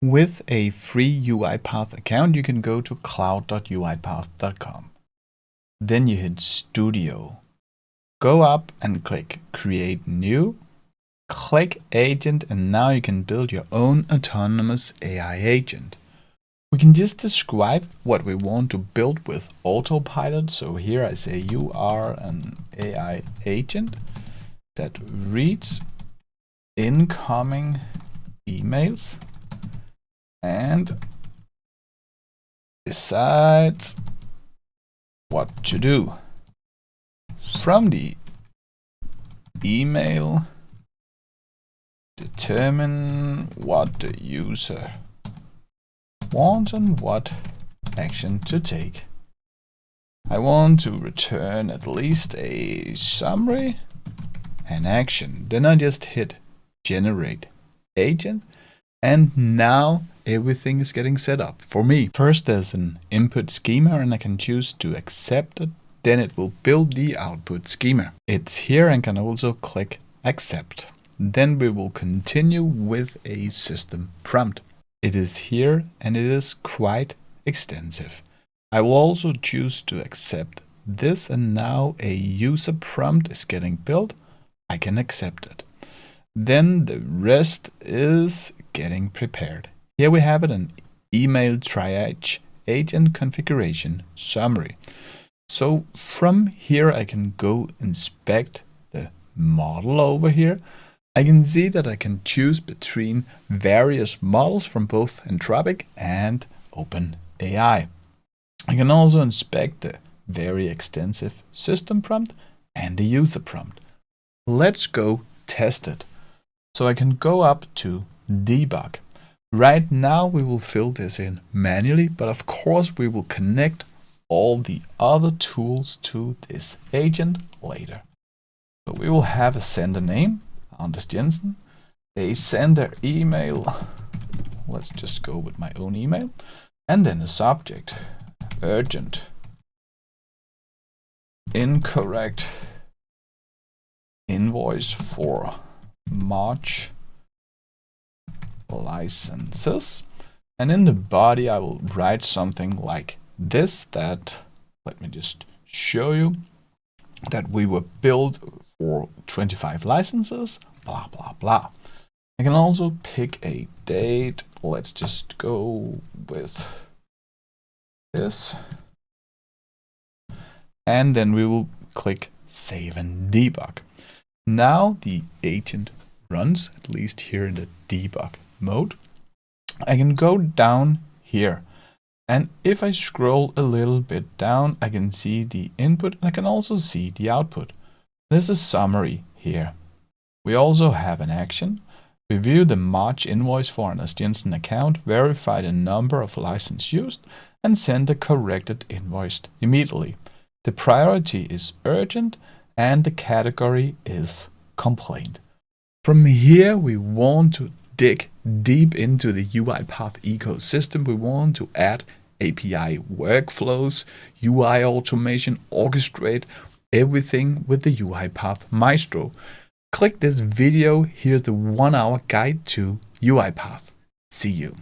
With a free UiPath account, you can go to cloud.uipath.com. Then you hit Studio. Go up and click Create New. Click Agent, and now you can build your own autonomous AI agent. We can just describe what we want to build with Autopilot. So here I say you are an AI agent that reads incoming emails and decides what to do. From the email, determine what the user wants and what action to take. I want to return at least a summary and action. Then I just hit generate agent, and now everything is getting set up for me. First, there's an input schema, and I can choose to accept it. Then it will build the output schema. It's here, and can also click accept. Then we will continue with a system prompt. It is here, and it is quite extensive. I will also choose to accept this, and now a user prompt is getting built. I can accept it. Then the rest is getting prepared. Here we have it, an email triage agent configuration summary. So from here I can go inspect the model over here. I can see that I can choose between various models from both Anthropic and OpenAI. I can also inspect the very extensive system prompt and the user prompt. Let's go test it. So I can go up to debug. Right now we will fill this in manually, but of course we will connect all the other tools to this agent later. So we will have a sender name, Anders Jensen, a sender email, let's just go with my own email, and then a subject, urgent, incorrect invoice for March licenses. And in the body I will write something like this, that, let me just show you, that we were billed for 25 licenses, blah, blah, blah. I can also pick a date. Let's just go with this. And then we will click Save and Debug. Now the agent runs, at least here in the debug mode. I can go down here. And if I scroll a little bit down, I can see the input, and I can also see the output. There's a summary here. We also have an action. Review the March invoice for an Jensen account, verify the number of licenses used, and send the corrected invoice immediately. The priority is urgent, and the category is complaint. From here, we want to dig deep into the UiPath ecosystem. We want to add API workflows, UI automation, orchestrate everything with the UiPath Maestro. Click this video. Here's the 1-hour guide to UiPath. See you.